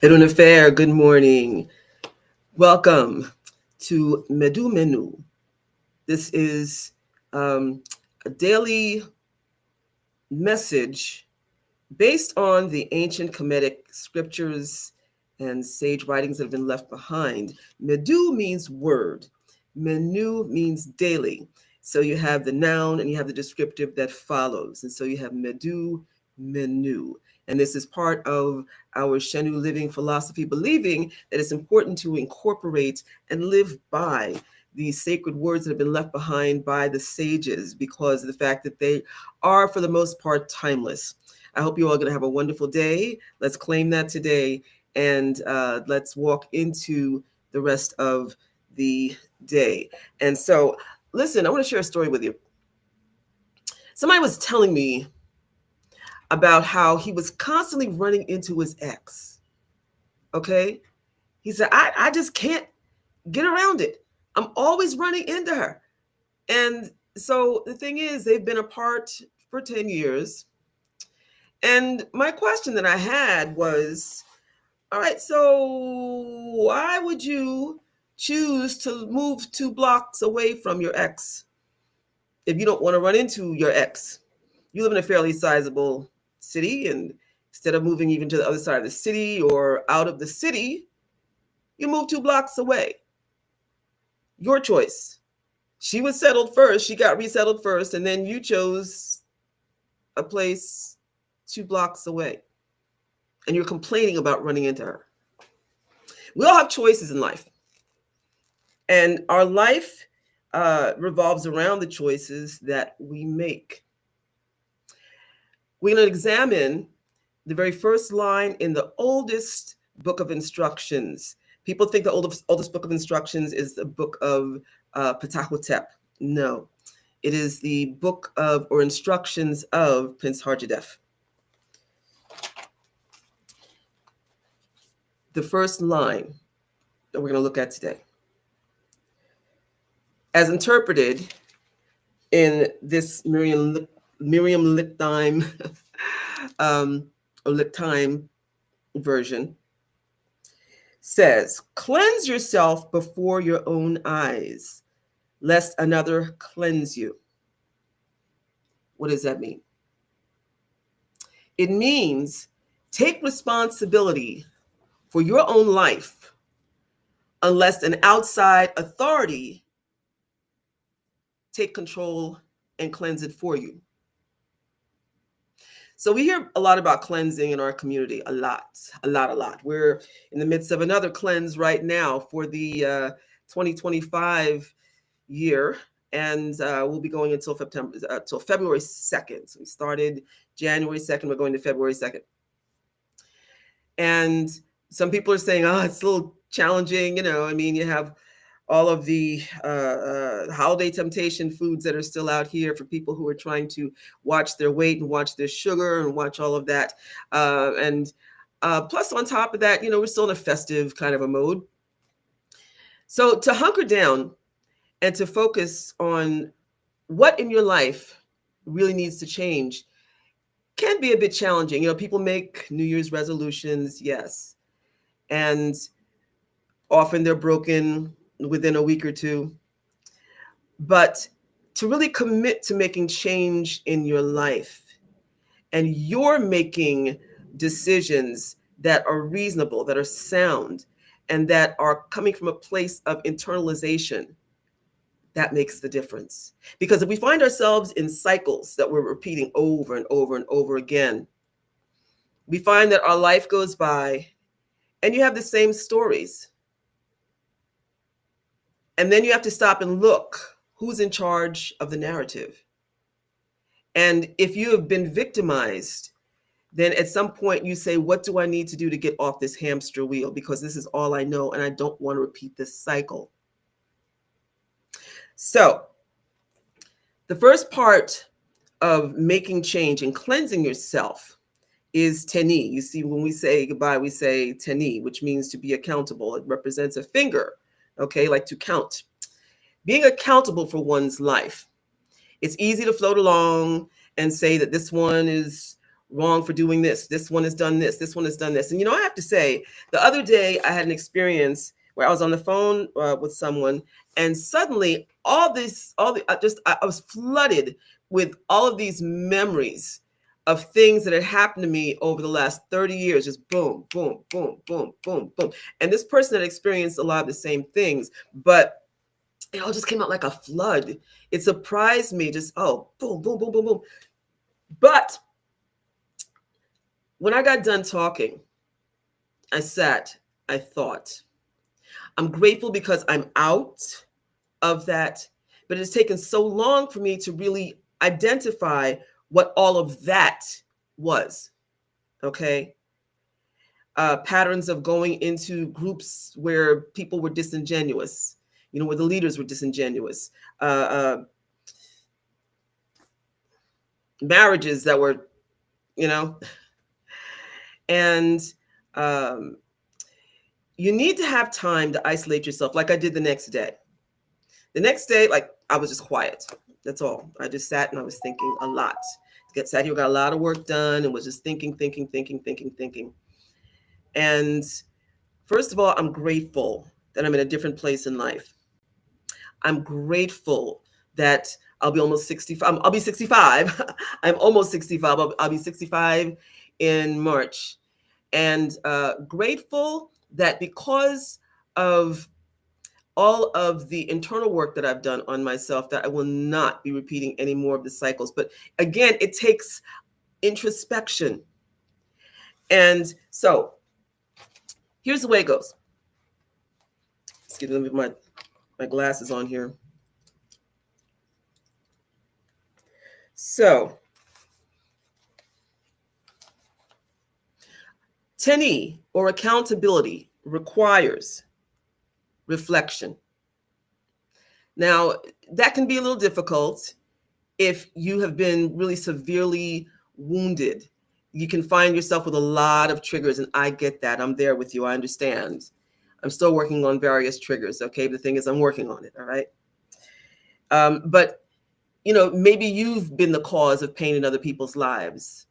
Edun Affair, good morning. Welcome to Menw. This is a daily message based on the ancient Khametic scriptures and sage writings that have been left behind. Medw means word. Menw means daily. So you have the noun and you have the descriptive that follows. And so you have Medw, Menw. And this is part of our Shenu living philosophy, believing that it's important to incorporate and live by these sacred words that have been left behind by the sages because of the fact that they are, for the most part, timeless. I hope you all are going to have a wonderful day. Let's claim that today, and let's walk into the rest of the day. And so, listen, I want to share a story with you. Somebody was telling me about how he was constantly running into his ex. Okay? He said, I just can't get around it. I'm always running into her. And so the thing is, they've been apart for 10 years. And my question that I had was, all right, so why would you choose to move 2 blocks away from your ex if you don't want to run into your ex? You live in a fairly sizable city, and instead of moving even to the other side of the city or out of the city, you move 2 blocks away. Your choice. She was settled first. She got resettled first, and then you chose a place 2 blocks away. And you're complaining about running into her. We all have choices in life. And our life revolves around the choices that we make. We're going to examine the very first line in the oldest book of instructions. People think the oldest book of instructions is the book of Ptahhotep. No, it is the book of or instructions of Prince Harjadef. The first line that we're going to look at today, as interpreted in this Miriam Lichtime or Lichtime version, says, "Cleanse yourself before your own eyes, lest another cleanse you." What does that mean? It means take responsibility for your own life unless an outside authority take control and cleanse it for you. So we hear a lot about cleansing in our community, a lot. We're in the midst of another cleanse right now for the 2025 year, and we'll be going until February 2nd. So we started January 2nd, we're going to February 2nd. And some people are saying, oh, it's a little challenging. You have all of the holiday temptation foods that are still out here for people who are trying to watch their weight and watch their sugar and watch all of that. And plus on top of that, we're still in a festive kind of a mode. So to hunker down and to focus on what in your life really needs to change can be a bit challenging. People make New Year's resolutions, yes. And often they're broken within a week or two. But to really commit to making change in your life, and you're making decisions that are reasonable, that are sound, and that are coming from a place of internalization, that makes the difference. Because if we find ourselves in cycles that we're repeating over and over and over again, we find that our life goes by and you have the same stories. And then you have to stop and look who's in charge of the narrative. And if you have been victimized, then at some point you say, what do I need to do to get off this hamster wheel? Because this is all I know and I don't want to repeat this cycle. So the first part of making change and cleansing yourself is teni. You see, when we say goodbye, we say teni, which means to be accountable. It represents a finger, okay, like to count. Being accountable for one's life. It's easy to float along and say that this one is wrong for doing this. This one has done this. This one has done this. And I have to say, the other day I had an experience where I was on the phone with someone, and suddenly I was flooded with all of these memories of things that had happened to me over the last 30 years. Just boom, boom, boom, boom, boom, boom. And this person had experienced a lot of the same things, but it all just came out like a flood. It surprised me, just, oh, boom, boom, boom, boom, boom. But when I got done talking, I sat, I thought. I'm grateful because I'm out of that, but it has taken so long for me to really identify what all of that was. Okay. Patterns of going into groups where people were disingenuous, where the leaders were disingenuous, marriages that were, and you need to have time to isolate yourself, like I did the next day. The next day, like, I was just quiet. That's all. I just sat and I was thinking a lot. Sat here, got a lot of work done, and was just thinking. And first of all, I'm grateful that I'm in a different place in life. I'm grateful that I'll be almost 65. I'll be 65. I'm almost 65. I'll be 65 in March. And grateful that because of all of the internal work that I've done on myself, that I will not be repeating any more of the cycles. But again, it takes introspection. And so here's the way it goes. Excuse me, my glasses on here. So 10E, or accountability, requires reflection. Now, that can be a little difficult if you have been really severely wounded. You can find yourself with a lot of triggers, and I get that. I'm there with you. I understand. I'm still working on various triggers, okay? The thing is, I'm working on it, all right? But, maybe you've been the cause of pain in other people's lives.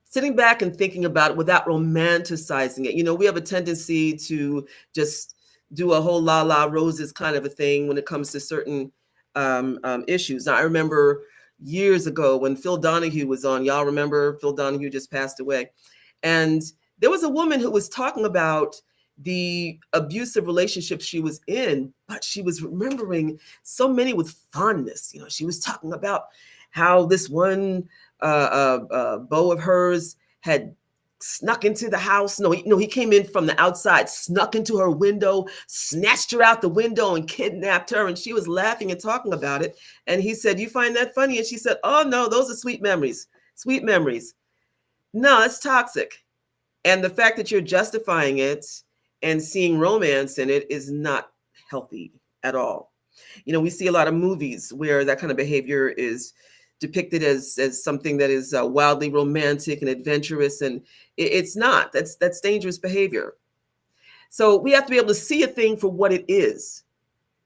Sitting back and thinking about it without romanticizing it. We have a tendency to just do a whole la la roses kind of a thing when it comes to certain issues. Now, I remember years ago when Phil Donahue was on. Y'all remember Phil Donahue just passed away. And there was a woman who was talking about the abusive relationships she was in, but she was remembering so many with fondness. She was talking about how this one beau of hers had snuck into the house. No, he came in from the outside, snuck into her window, snatched her out the window and kidnapped her. And she was laughing and talking about it. And he said, "You find that funny?" And she said, "Oh, no, those are sweet memories. Sweet memories." No, it's toxic. And the fact that you're justifying it and seeing romance in it is not healthy at all. We see a lot of movies where that kind of behavior is depicted as something that is wildly romantic and adventurous, and it's not. That's dangerous behavior. So we have to be able to see a thing for what it is,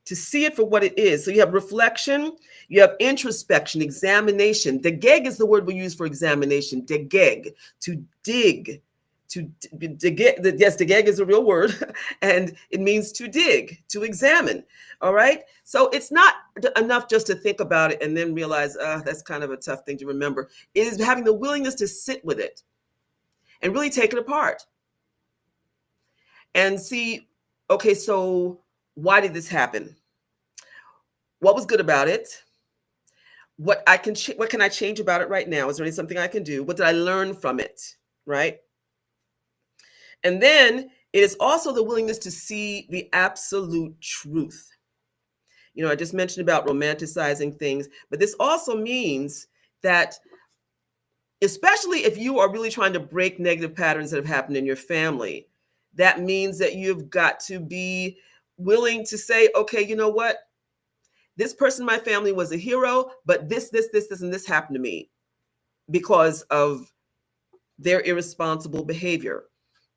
to see it for what it is. So you have reflection, you have introspection, examination. Degeg is the word we use for examination. Degeg, to dig. Yes, degeg is a real word, and it means to dig, to examine. All right. So it's not enough just to think about it and then realize, that's kind of a tough thing to remember. It is having the willingness to sit with it and really take it apart and see, okay, so why did this happen? What was good about it? What can I change about it right now? Is there something I can do? What did I learn from it? Right. And then it is also the willingness to see the absolute truth. I just mentioned about romanticizing things, but this also means that, especially if you are really trying to break negative patterns that have happened in your family, that means that you've got to be willing to say, okay, you know what? This person in my family was a hero, but this, and this happened to me because of their irresponsible behavior.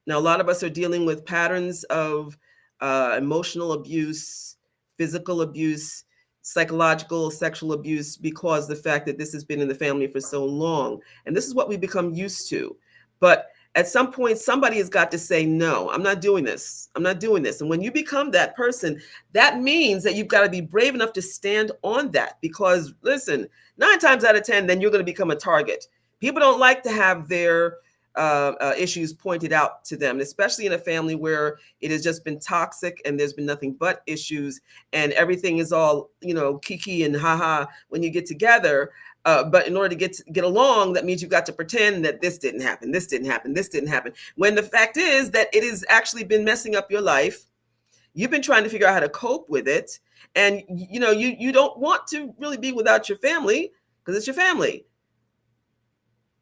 Now, a lot of us are dealing with patterns of emotional abuse, physical abuse, psychological, sexual abuse because the fact that this has been in the family for so long. And this is what we become used to. But at some point, somebody has got to say, no, I'm not doing this. I'm not doing this. And when you become that person, that means that you've got to be brave enough to stand on that. Because listen, 9 times out of 10, then you're going to become a target. People don't like to have their issues pointed out to them, especially in a family where it has just been toxic and there's been nothing but issues and everything is all, kiki and haha when you get together. But in order to get along, that means you've got to pretend that this didn't happen, this didn't happen, this didn't happen. When the fact is that it has actually been messing up your life. You've been trying to figure out how to cope with it. And, you don't want to really be without your family because it's your family.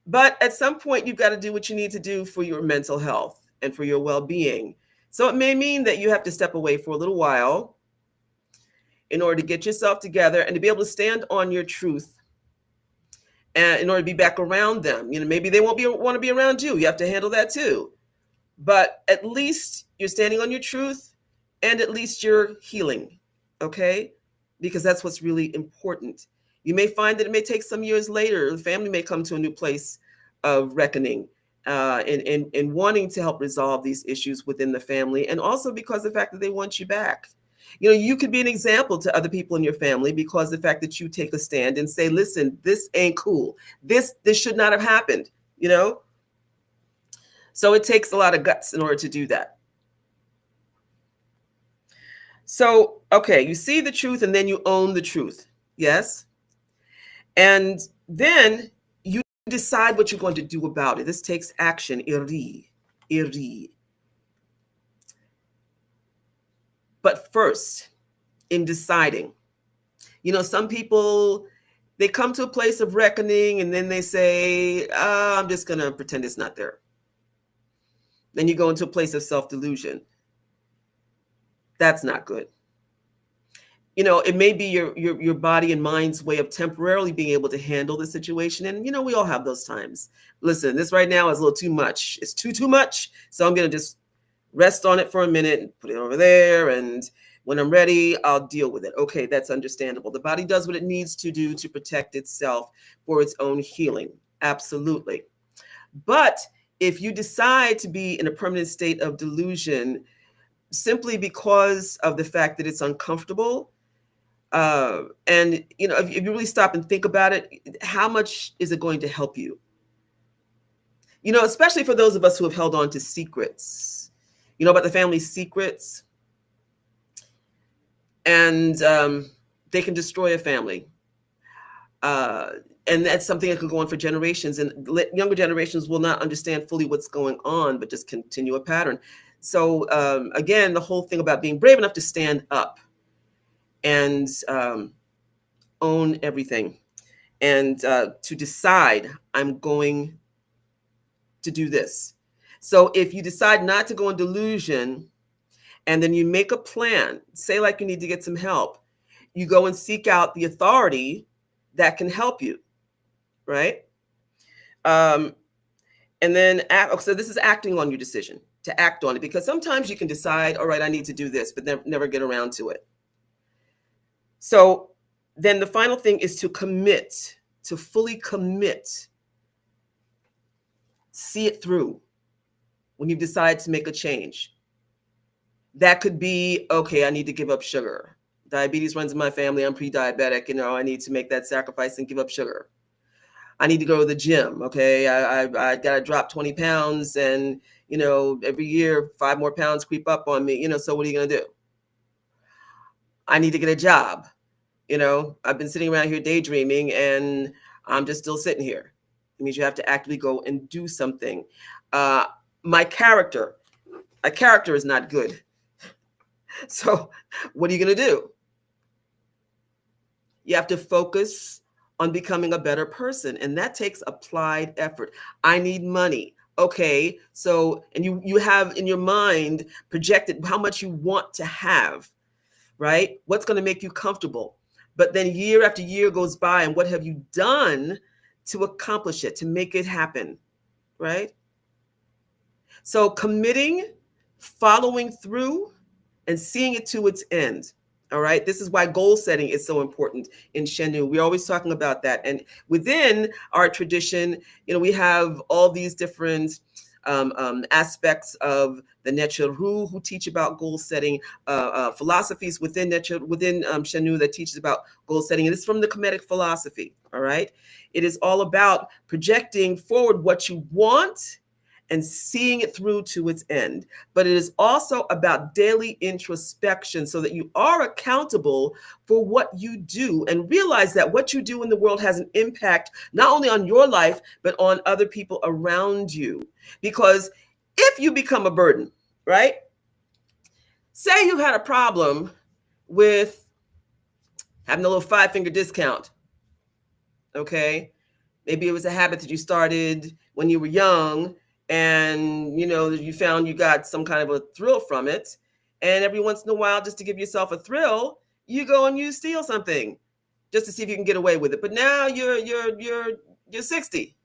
But at some point, you've got to do what you need to do for your mental health and for your well-being. So it may mean that you have to step away for a little while in order to get yourself together and to be able to stand on your truth and in order to be back around them. Maybe they won't want to be around you. You have to handle that too. But at least you're standing on your truth and at least you're healing, okay? Because that's what's really important. You may find that it may take some years later, the family may come to a new place of reckoning and wanting to help resolve these issues within the family. And also because of the fact that they want you back. You could be an example to other people in your family because the fact that you take a stand and say, listen, this ain't cool. This should not have happened, So it takes a lot of guts in order to do that. So, okay, you see the truth and then you own the truth. Yes. And then you decide what you're going to do about it. This takes action. Iri. But first, in deciding, some people, they come to a place of reckoning and then they say, I'm just going to pretend it's not there. Then you go into a place of self-delusion. That's not good. It may be your body and mind's way of temporarily being able to handle the situation. And, we all have those times. Listen, this right now is a little too much. It's too much. So I'm going to just rest on it for a minute and put it over there. And when I'm ready, I'll deal with it. Okay, that's understandable. The body does what it needs to do to protect itself for its own healing. Absolutely. But if you decide to be in a permanent state of delusion simply because of the fact that it's uncomfortable, and if you really stop and think about it, how much is it going to help you? Especially for those of us who have held on to secrets, about the family secrets, and they can destroy a family. And that's something that could go on for generations, and younger generations will not understand fully what's going on, but just continue a pattern. So again, the whole thing about being brave enough to stand up and own everything and to decide, I'm going to do this. So if you decide not to go in delusion and then you make a plan, say like you need to get some help, you go and seek out the authority that can help you, right? And then so this is acting on your decision, to act on it, because sometimes you can decide, all right, I need to do this, but never get around to it. So then the final thing is to commit, to fully commit. See it through when you decide to make a change. That could be, okay, I need to give up sugar. Diabetes runs in my family. I'm pre-diabetic. I need to make that sacrifice and give up sugar. I need to go to the gym. Okay, I got to drop 20 pounds, and every year 5 more pounds creep up on me. So what are you gonna do? I need to get a job. I've been sitting around here daydreaming, and I'm just still sitting here. It means you have to actively go and do something. My character is not good. So what are you gonna do? You have to focus on becoming a better person, and that takes applied effort. I need money. Okay, so, and you have in your mind projected how much you want to have, right? What's going to make you comfortable? But then year after year goes by, and what have you done to accomplish it, to make it happen, right? So committing, following through, and seeing it to its end. All right. This is why goal setting is so important in Shenu. We're always talking about that. And within our tradition, we have all these different aspects of the Necheru who teach about goal setting, philosophies within within Shenu that teaches about goal setting. And it's from the Khametic philosophy. All right. It is all about projecting forward what you want and seeing it through to its end. But it is also about daily introspection so that you are accountable for what you do and realize that what you do in the world has an impact not only on your life, but on other people around you. Because if you become a burden, right? Say you had a problem with having a little 5-finger discount, okay? Maybe it was a habit that you started when you were young and you found you got some kind of a thrill from it. And every once in a while, just to give yourself a thrill, you go and you steal something just to see if you can get away with it. But now you're 60.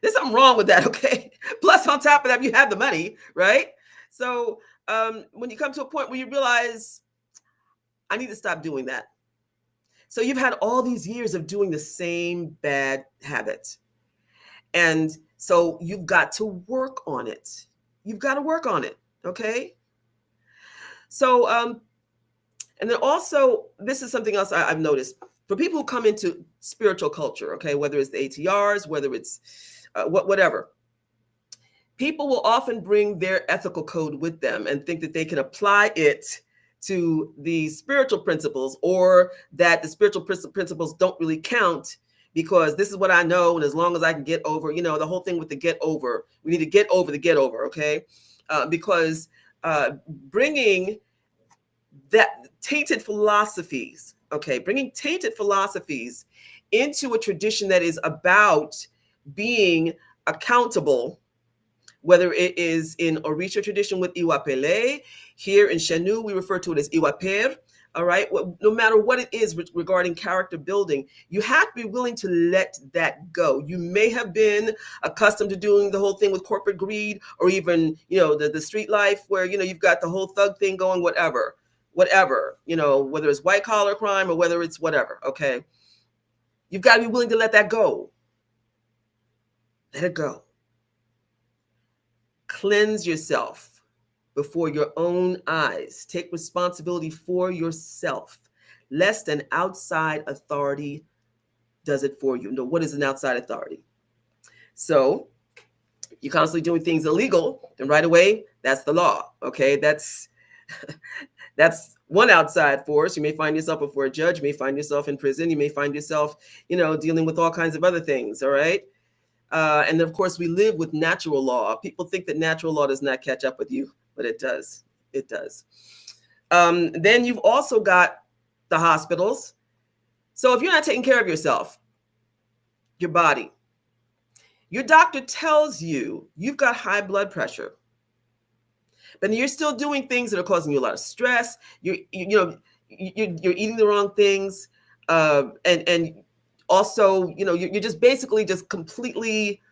There's something wrong with that, okay? Plus, on top of that, you have the money, right? So when you come to a point where you realize, I need to stop doing that. So you've had all these years of doing the same bad habit. And so you've got to work on it. You've got to work on it, okay? So, and then also, this is something else I've noticed. For people who come into spiritual culture, okay, whether it's the ATRs, whether it's whatever, people will often bring their ethical code with them and think that they can apply it to the spiritual principles, or that the spiritual principles don't really count because this is what I know, and as long as I can get over, the whole thing with the get over, we need to get over the get over, okay? Because bringing that tainted philosophies, okay, bringing tainted philosophies into a tradition that is about being accountable, whether it is in Orisha tradition with Iwapele, here in Shenu, we refer to it as Iwaper, all right? No matter what it is regarding character building, you have to be willing to let that go. You may have been accustomed to doing the whole thing with corporate greed, or even, the street life where, you've got the whole thug thing going, whatever, whether it's white collar crime or whether it's whatever, okay? You've got to be willing to let that go. Let it go. Cleanse yourself before your own eyes. Take responsibility for yourself, lest an outside authority does it for you. What is an outside authority? So you're constantly doing things illegal, then right away, that's the law, okay? That's one outside force. You may find yourself before a judge, you may find yourself in prison, you may find yourself, dealing with all kinds of other things, all right? And of course, we live with natural law. People think that natural law does not catch up with you, but it does. It does. Then you've also got the hospitals. So if you're not taking care of yourself, your body, your doctor tells you you've got high blood pressure, but you're still doing things that are causing you a lot of stress. You're eating the wrong things, and also, you're just basically just completely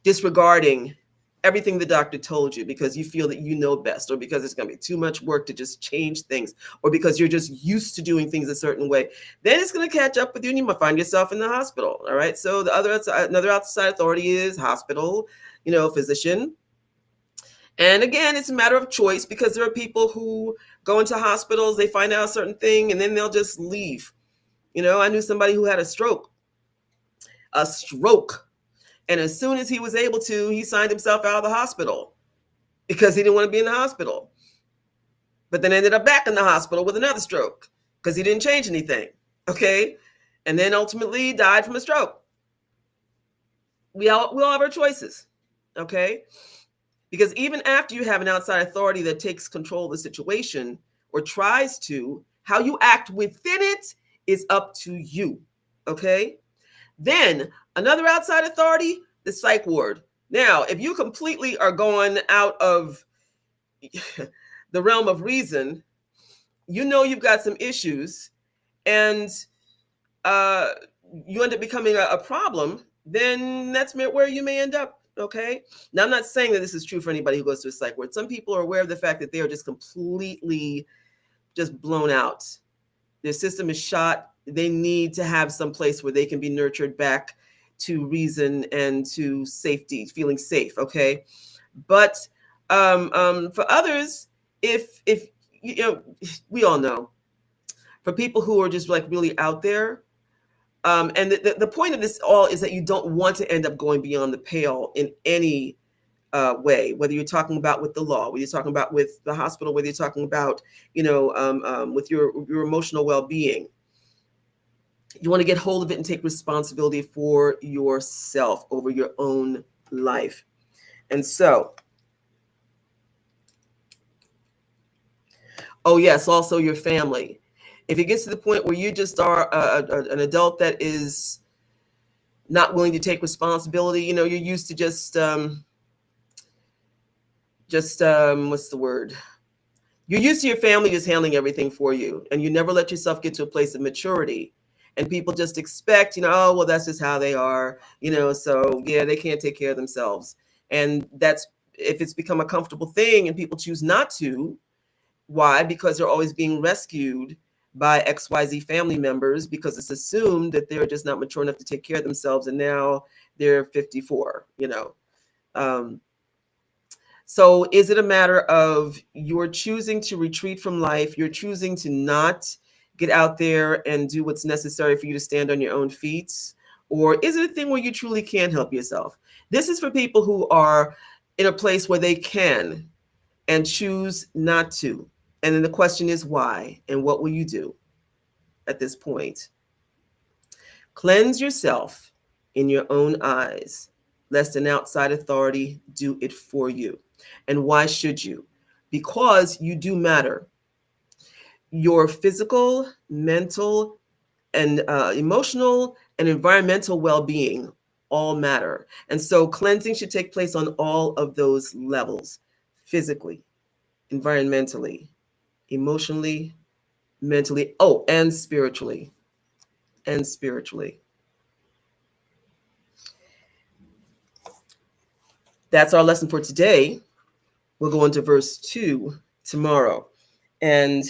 disregarding everything the doctor told you because you feel that you know best, or because it's going to be too much work to just change things, or because you're just used to doing things a certain way. Then it's going to catch up with you and you might find yourself in the hospital. All right. So another outside authority is hospital, physician. And again, it's a matter of choice, because there are people who go into hospitals, they find out a certain thing, and then they'll just leave. I knew somebody who had a stroke. And as soon as he was able to, he signed himself out of the hospital because he didn't want to be in the hospital. But then ended up back in the hospital with another stroke because he didn't change anything. Okay. And then ultimately died from a stroke. We all have our choices. Okay. Because even after you have an outside authority that takes control of the situation or tries to, how you act within it is up to you, okay? Then another outside authority, the psych ward. Now, if you completely are going out of the realm of reason, you've got some issues, and you end up becoming a problem, then that's where you may end up Okay. Now, I'm not saying that this is true for anybody who goes to a psych ward. Some people are aware of the fact that they are just completely just blown out. Their system is shot. They need to have some place where they can be nurtured back to reason and to safety, feeling safe. Okay. But for others, if you know, we all know, for people who are just like really out there, and the point of this all is that you don't want to end up going beyond the pale in any way, whether you're talking about with the law, whether you're talking about with the hospital, whether you're talking about, with your emotional well-being. You want to get hold of it and take responsibility for yourself over your own life. And so, oh yes, also your family. If it gets to the point where you just are an adult that is not willing to take responsibility, you're used to just what's the word? You're used to your family just handling everything for you, and you never let yourself get to a place of maturity. And people just expect, oh, well, that's just how they are, so yeah, they can't take care of themselves. And that's, if it's become a comfortable thing and people choose not to, why? Because they're always being rescued by XYZ family members, because it's assumed that they're just not mature enough to take care of themselves, and now they're 54, So is it a matter of you're choosing to retreat from life, you're choosing to not get out there and do what's necessary for you to stand on your own feet? Or is it a thing where you truly can help yourself? This is for people who are in a place where they can and choose not to. And then the question is why, and what will you do at this point? Cleanse yourself in your own eyes, lest an outside authority do it for you. And why should you? Because you do matter. Your physical, mental, and emotional and environmental well-being all matter. And so cleansing should take place on all of those levels: physically, environmentally, emotionally, mentally, and spiritually. And spiritually. That's our lesson for today. We'll go into verse 2 tomorrow. And,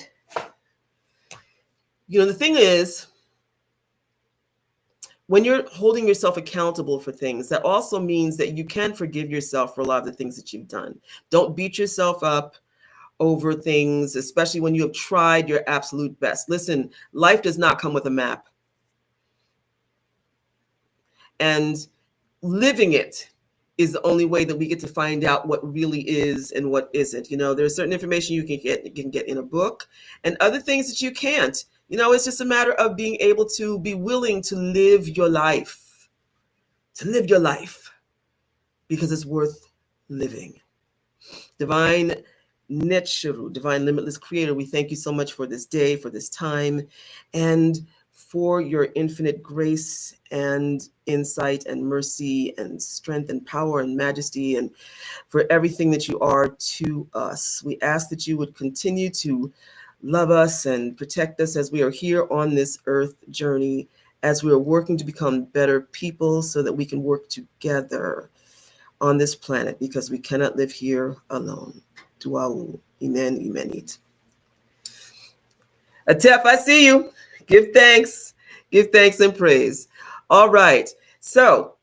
the thing is, when you're holding yourself accountable for things, that also means that you can forgive yourself for a lot of the things that you've done. Don't beat yourself up over things, especially when you have tried your absolute best. Listen, life does not come with a map. And living it is the only way that we get to find out what really is and what isn't. There's certain information you can get in a book, and other things that you can't. It's just a matter of being able to be willing to live your life, because it's worth living. Divine Netshuru, Divine Limitless Creator, we thank you so much for this day, for this time, and for your infinite grace and insight and mercy and strength and power and majesty, and for everything that you are to us. We ask that you would continue to love us and protect us as we are here on this earth journey, as we are working to become better people so that we can work together on this planet, because we cannot live here alone. Duau, Amen, Imenit. Atef, I see you. Give thanks and praise. All right. So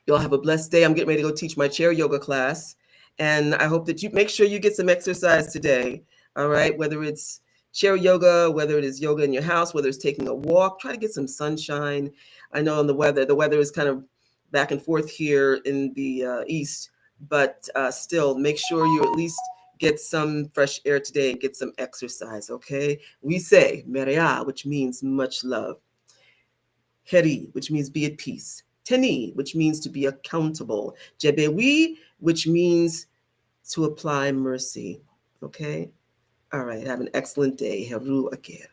you'll have a blessed day. I'm getting ready to go teach my chair yoga class. And I hope that you make sure you get some exercise today. All right. Whether it's chair yoga, whether it is yoga in your house, whether it's taking a walk, try to get some sunshine. I know the weather is kind of back and forth here in the East, but still make sure you at least get some fresh air today and get some exercise, okay? We say Merea, which means much love. Heri, which means be at peace. Teni, which means to be accountable. Jebewi, which means to apply mercy, okay? All right, have an excellent day. Heru Akir.